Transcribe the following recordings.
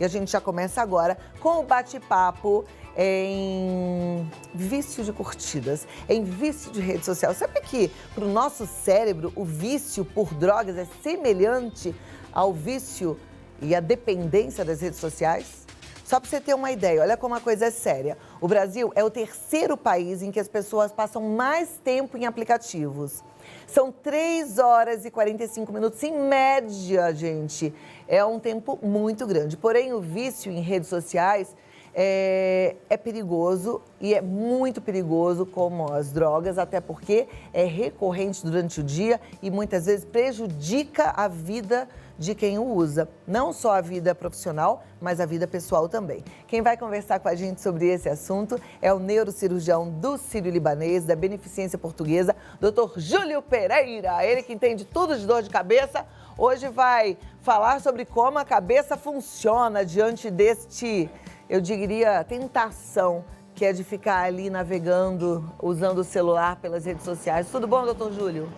E a gente já começa agora com o bate-papo em vício de curtidas, em vício de rede social. Sabe que para o nosso cérebro o vício por drogas é semelhante ao vício e à dependência das redes sociais? Só para você ter uma ideia, olha como a coisa é séria. O Brasil é o terceiro país em que as pessoas passam mais tempo em aplicativos. São 3 horas e 45 minutos em média, gente. É um tempo muito grande. Porém, o vício em redes sociais é perigoso e é muito perigoso como as drogas, até porque é recorrente durante o dia e muitas vezes prejudica a vida de quem o usa. Não só a vida profissional, mas a vida pessoal também. Quem vai conversar com a gente sobre esse assunto é o neurocirurgião do Sírio-Libanês, da Beneficência Portuguesa, Dr. Júlio Pereira. Ele que entende tudo de dor de cabeça, hoje vai falar sobre como a cabeça funciona diante deste, eu diria, tentação, que é de ficar ali navegando, usando o celular pelas redes sociais. Tudo bom, doutor Júlio?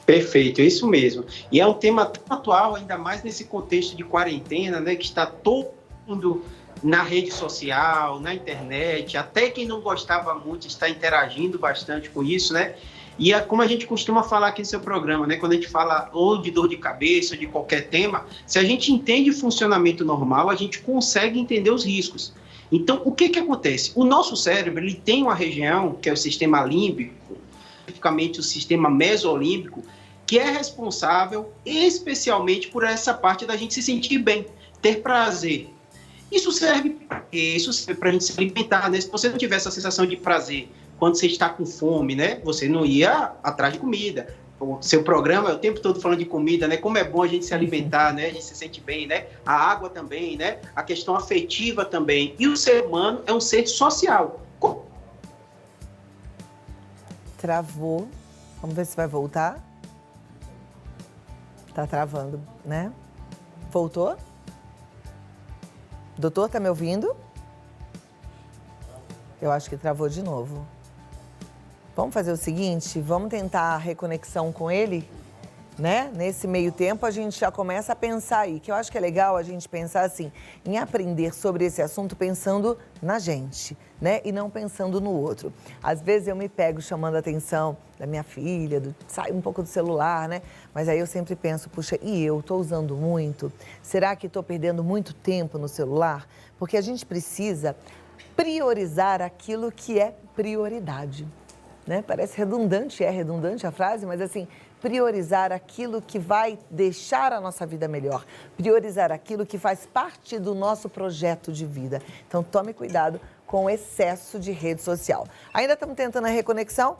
Perfeito, é isso mesmo. E é um tema tão atual, ainda mais nesse contexto de quarentena, né, que está todo mundo na rede social, na internet, até quem não gostava muito está interagindo bastante com isso, né? E como a gente costuma falar aqui no seu programa, né, quando a gente fala ou de dor de cabeça, ou de qualquer tema, se a gente entende o funcionamento normal, a gente consegue entender os riscos. Então, o que acontece? O nosso cérebro, ele tem uma região, que é o sistema límbico, especificamente o sistema mesolímbico, que é responsável especialmente por essa parte da gente se sentir bem, ter prazer. Isso serve para a gente se alimentar, né? Se você não tiver essa sensação de prazer quando você está com fome, né? Você não ia atrás de comida. O seu programa é o tempo todo falando de comida, né? Como é bom a gente se alimentar, né? A gente se sente bem, né? A água também, né? A questão afetiva também. E o ser humano é um ser social. Travou. Vamos ver se vai voltar. Tá travando, né? Voltou? Doutor, tá me ouvindo? Eu acho que travou de novo. Vamos fazer o seguinte, vamos tentar a reconexão com ele, né? Nesse meio tempo a gente já começa a pensar aí, que eu acho que é legal a gente pensar assim, em aprender sobre esse assunto pensando na gente, né? E não pensando no outro. Às vezes eu me pego chamando a atenção da minha filha, sai um pouco do celular, né? Mas aí eu sempre penso, puxa, e eu tô usando muito? Será que tô perdendo muito tempo no celular? Porque a gente precisa priorizar aquilo que é prioridade, né? Parece redundante, é redundante a frase, mas assim, priorizar aquilo que vai deixar a nossa vida melhor, priorizar aquilo que faz parte do nosso projeto de vida. Então, tome cuidado com o excesso de rede social. Ainda estamos tentando a reconexão?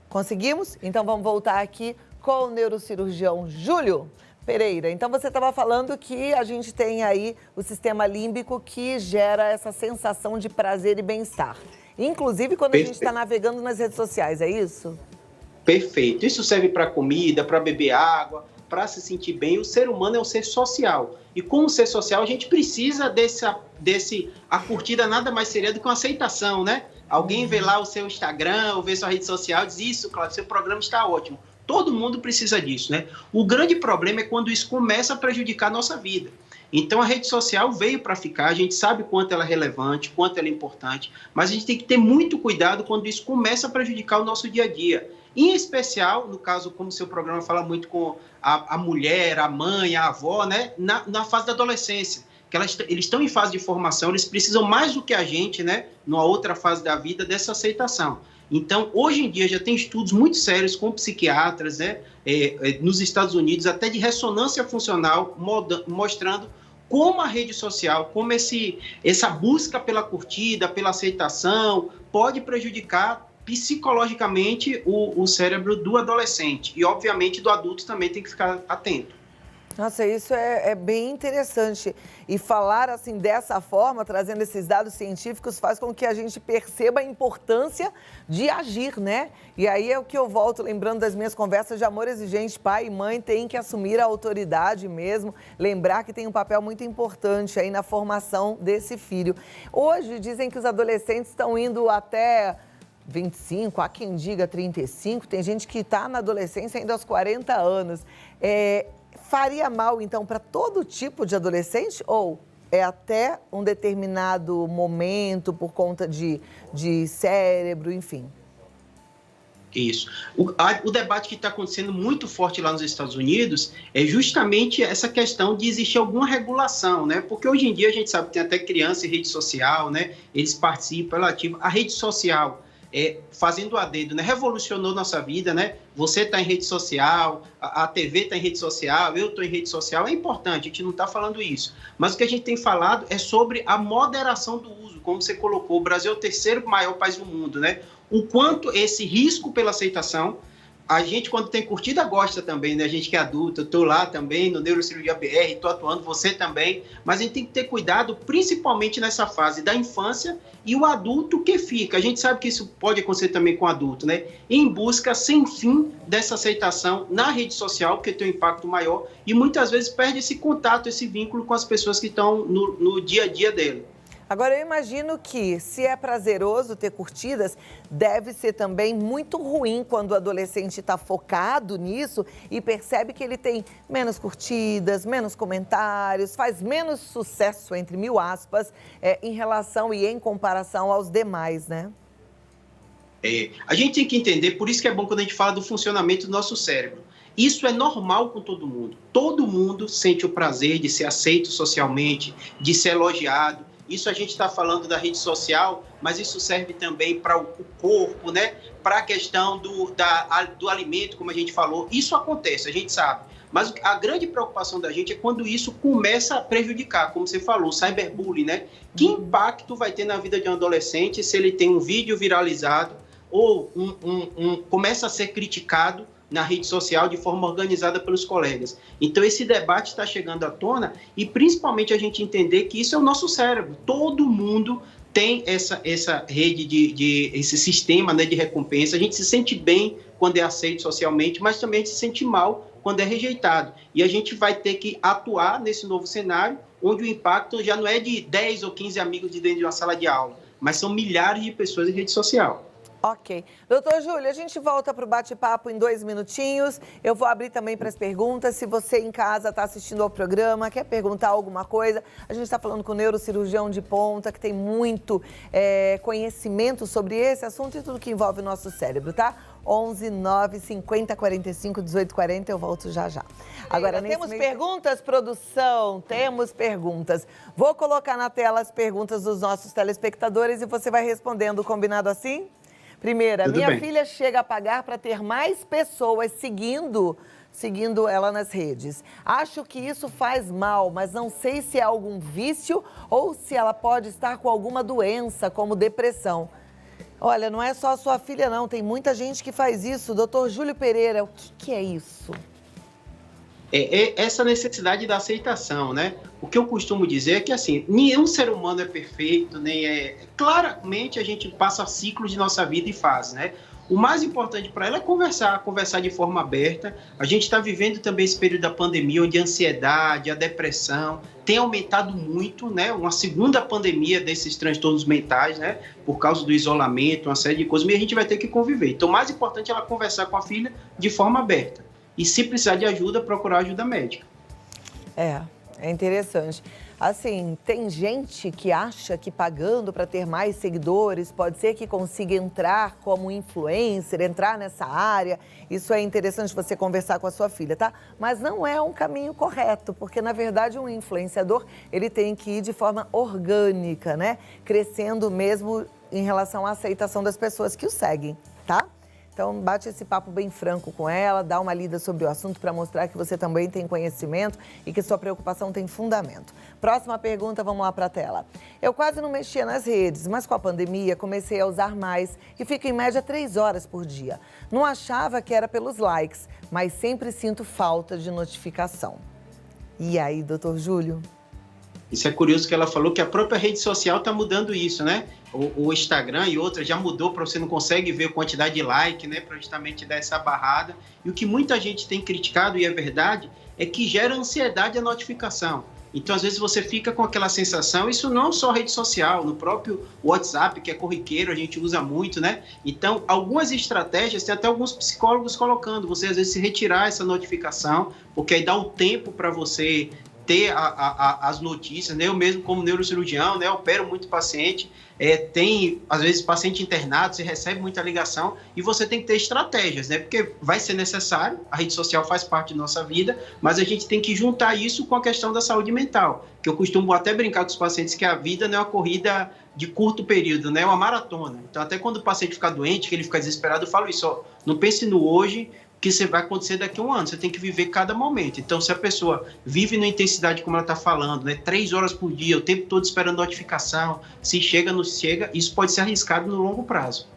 Conseguimos? Então, vamos voltar aqui com o neurocirurgião Júlio Pereira. Então, você estava falando que a gente tem aí o sistema límbico que gera essa sensação de prazer e bem-estar. Inclusive quando a gente está navegando nas redes sociais, é isso? Perfeito. Isso serve para comida, para beber água, para se sentir bem. O ser humano é um ser social. E como ser social, a gente precisa a curtida nada mais seria do que uma aceitação, né? Alguém vê lá o seu Instagram, ou vê sua rede social e diz isso, claro, seu programa está ótimo. Todo mundo precisa disso, né? O grande problema é quando isso começa a prejudicar a nossa vida. Então, a rede social veio para ficar, a gente sabe quanto ela é relevante, quanto ela é importante, mas a gente tem que ter muito cuidado quando isso começa a prejudicar o nosso dia a dia. Em especial, no caso, como o seu programa fala muito com a mulher, a mãe, a avó, né? Na fase da adolescência, que eles estão em fase de formação, eles precisam mais do que a gente, né? Numa outra fase da vida, dessa aceitação. Então, hoje em dia, já tem estudos muito sérios com psiquiatras, né? Nos Estados Unidos, até de ressonância funcional, mostrando como a rede social, como essa busca pela curtida, pela aceitação, pode prejudicar psicologicamente o cérebro do adolescente. E, obviamente, do adulto também tem que ficar atento. Nossa, isso é bem interessante. E falar assim dessa forma, trazendo esses dados científicos, faz com que a gente perceba a importância de agir, né? E aí é o que eu volto lembrando das minhas conversas de amor exigente. Pai e mãe têm que assumir a autoridade mesmo, lembrar que tem um papel muito importante aí na formação desse filho. Hoje dizem que os adolescentes estão indo até 25, há quem diga 35, tem gente que está na adolescência ainda aos 40 anos. faria mal, então, para todo tipo de adolescente? Ou é até um determinado momento por conta de cérebro, enfim? Isso. O debate que está acontecendo muito forte lá nos Estados Unidos é justamente essa questão de existir alguma regulação, né? Porque hoje em dia a gente sabe que tem até criança em rede social, né? Eles participam, ela ativa. A rede social, fazendo a dedo, né? Revolucionou nossa vida, né? Você está em rede social, a TV está em rede social, eu estou em rede social. É importante, a gente não está falando isso. Mas o que a gente tem falado é sobre a moderação do uso, como você colocou. O Brasil é o terceiro maior país do mundo, né? O quanto esse risco pela aceitação, a gente quando tem curtida gosta também, né? A gente que é adulto, eu estou lá também no Neurocirurgia BR, estou atuando, você também, mas a gente tem que ter cuidado principalmente nessa fase da infância e o adulto que fica. A gente sabe que isso pode acontecer também com o adulto, né? Em busca sem fim dessa aceitação na rede social, porque tem um impacto maior e muitas vezes perde esse contato, esse vínculo com as pessoas que estão no dia a dia dele. Agora, eu imagino que, se é prazeroso ter curtidas, deve ser também muito ruim quando o adolescente está focado nisso e percebe que ele tem menos curtidas, menos comentários, faz menos sucesso, entre mil aspas, em relação e em comparação aos demais, né? A gente tem que entender, por isso que é bom quando a gente fala do funcionamento do nosso cérebro. Isso é normal com todo mundo. Todo mundo sente o prazer de ser aceito socialmente, de ser elogiado. Isso a gente está falando da rede social, mas isso serve também para o corpo, né? Para a questão do alimento, como a gente falou. Isso acontece, a gente sabe. Mas a grande preocupação da gente é quando isso começa a prejudicar, como você falou, cyberbullying, né? Que impacto vai ter na vida de um adolescente se ele tem um vídeo viralizado ou começa a ser criticado na rede social de forma organizada pelos colegas. Então, esse debate está chegando à tona e, principalmente, a gente entender que isso é o nosso cérebro. Todo mundo tem essa rede, esse sistema, né, de recompensa. A gente se sente bem quando é aceito socialmente, mas também se sente mal quando é rejeitado. E a gente vai ter que atuar nesse novo cenário, onde o impacto já não é de 10 ou 15 amigos de dentro de uma sala de aula, mas são milhares de pessoas em rede social. Ok. Doutor Júlio, a gente volta para o bate-papo em 2 minutinhos. Eu vou abrir também para as perguntas. Se você em casa está assistindo ao programa, quer perguntar alguma coisa, a gente está falando com o neurocirurgião de ponta, que tem muito conhecimento sobre esse assunto e tudo que envolve o nosso cérebro, tá? 11 9 50 45 18 40, eu volto já já. Agora, temos perguntas, produção? Temos perguntas. Vou colocar na tela as perguntas dos nossos telespectadores e você vai respondendo, combinado assim? Primeira, minha filha chega a pagar para ter mais pessoas seguindo ela nas redes. Acho que isso faz mal, mas não sei se é algum vício ou se ela pode estar com alguma doença, como depressão. Olha, não é só a sua filha, não. Tem muita gente que faz isso. Doutor Júlio Pereira, o que é isso? Essa necessidade da aceitação, né? O que eu costumo dizer é que, assim, nenhum ser humano é perfeito, claramente a gente passa ciclos de nossa vida e fase, né? O mais importante para ela é conversar de forma aberta. A gente está vivendo também esse período da pandemia, onde a ansiedade, a depressão tem aumentado muito, né? Uma segunda pandemia desses transtornos mentais, né? Por causa do isolamento, uma série de coisas, mas a gente vai ter que conviver. Então, o mais importante é ela conversar com a filha de forma aberta. E se precisar de ajuda, procurar ajuda médica. É interessante. Assim, tem gente que acha que pagando para ter mais seguidores, pode ser que consiga entrar como influencer, entrar nessa área. Isso é interessante você conversar com a sua filha, tá? Mas não é um caminho correto, porque na verdade um influenciador, ele tem que ir de forma orgânica, né? Crescendo mesmo em relação à aceitação das pessoas que o seguem, tá? Então, bate esse papo bem franco com ela, dá uma lida sobre o assunto para mostrar que você também tem conhecimento e que sua preocupação tem fundamento. Próxima pergunta, vamos lá para a tela. Eu quase não mexia nas redes, mas com a pandemia comecei a usar mais e fico em média 3 horas por dia. Não achava que era pelos likes, mas sempre sinto falta de notificação. E aí, doutor Júlio? Isso é curioso que ela falou que a própria rede social está mudando isso, né? O Instagram e outras já mudou para você não consegue ver a quantidade de like, né? Para justamente dar essa barrada. E o que muita gente tem criticado, e é verdade, é que gera ansiedade a notificação. Então, às vezes, você fica com aquela sensação, isso não só rede social, no próprio WhatsApp, que é corriqueiro, a gente usa muito, né? Então, algumas estratégias, tem até alguns psicólogos colocando, você às vezes se retirar essa notificação, porque aí dá um tempo para você ter as notícias, né? Eu mesmo, como neurocirurgião, né, opero muito paciente, tem, às vezes, paciente internado, você recebe muita ligação e você tem que ter estratégias, né? Porque vai ser necessário, a rede social faz parte da nossa vida, mas a gente tem que juntar isso com a questão da saúde mental, que eu costumo até brincar com os pacientes que a vida não é uma corrida de curto período, né? É uma maratona. Então, até quando o paciente fica doente, que ele fica desesperado, eu falo isso, ó, não pense no hoje, que você vai acontecer daqui a um ano, você tem que viver cada momento. Então, se a pessoa vive na intensidade como ela está falando, né, 3 horas por dia, o tempo todo esperando notificação, se chega, não chega, isso pode ser arriscado no longo prazo.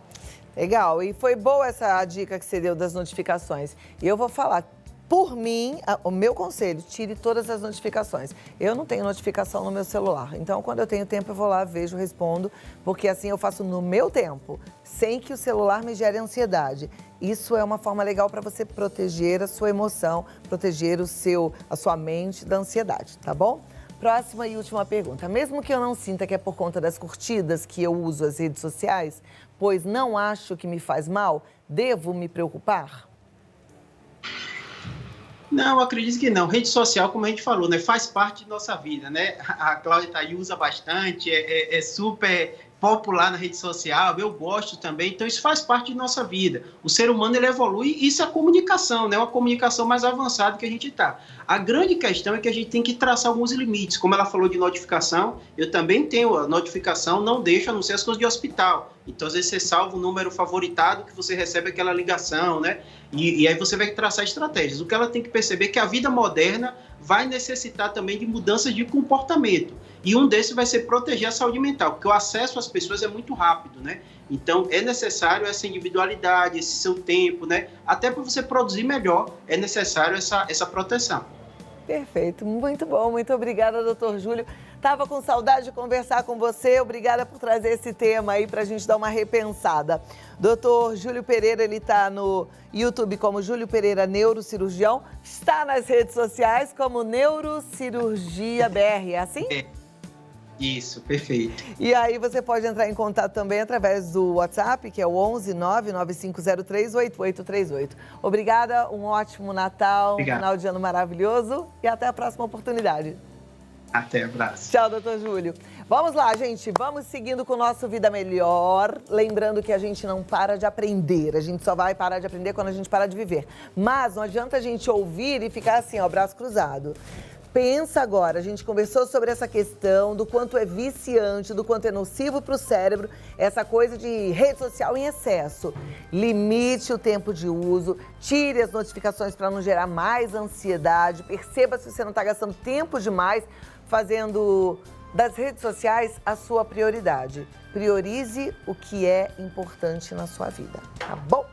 Legal, e foi boa essa dica que você deu das notificações. E eu vou falar, por mim, o meu conselho, tire todas as notificações. Eu não tenho notificação no meu celular, então quando eu tenho tempo eu vou lá, vejo, respondo, porque assim eu faço no meu tempo, sem que o celular me gere ansiedade. Isso é uma forma legal para você proteger a sua emoção, proteger a sua mente da ansiedade, tá bom? Próxima e última pergunta. Mesmo que eu não sinta que é por conta das curtidas que eu uso as redes sociais, pois não acho que me faz mal, devo me preocupar? Não, acredito que não. Rede social, como a gente falou, né, faz parte de nossa vida, né? A Cláudia tá aí, usa bastante, é super popular na rede social, eu gosto também, então isso faz parte de nossa vida. O ser humano, ele evolui, e isso é comunicação, né? Uma comunicação mais avançada que a gente está. A grande questão é que a gente tem que traçar alguns limites. Como ela falou de notificação, eu também tenho a notificação, não deixo, a não ser as coisas de hospital. Então, às vezes, você salva um número favoritado que você recebe aquela ligação, né? E aí você vai traçar estratégias. O que ela tem que perceber é que a vida moderna vai necessitar também de mudanças de comportamento. E um desses vai ser proteger a saúde mental, porque o acesso às pessoas é muito rápido, né? Então, é necessário essa individualidade, esse seu tempo, né? Até para você produzir melhor, é necessário essa proteção. Perfeito, muito bom, muito obrigada, doutor Júlio. Tava com saudade de conversar com você, obrigada por trazer esse tema aí pra gente dar uma repensada. Doutor Júlio Pereira, ele tá no YouTube como Júlio Pereira Neurocirurgião, está nas redes sociais como Neurocirurgia BR, é assim? Isso, perfeito. E aí você pode entrar em contato também através do WhatsApp, que é o 11 99503 8838. Obrigada, um ótimo Natal, Obrigado. Um final de ano maravilhoso e até a próxima oportunidade. Até, abraço. Tchau, doutor Júlio. Vamos lá, gente, vamos seguindo com o nosso Vida Melhor. Lembrando que a gente não para de aprender, a gente só vai parar de aprender quando a gente parar de viver. Mas não adianta a gente ouvir e ficar assim, ó, braço cruzado. Pensa agora, a gente conversou sobre essa questão do quanto é viciante, do quanto é nocivo para o cérebro, essa coisa de rede social em excesso. Limite o tempo de uso, tire as notificações para não gerar mais ansiedade, perceba se você não está gastando tempo demais fazendo das redes sociais a sua prioridade. Priorize o que é importante na sua vida, tá bom?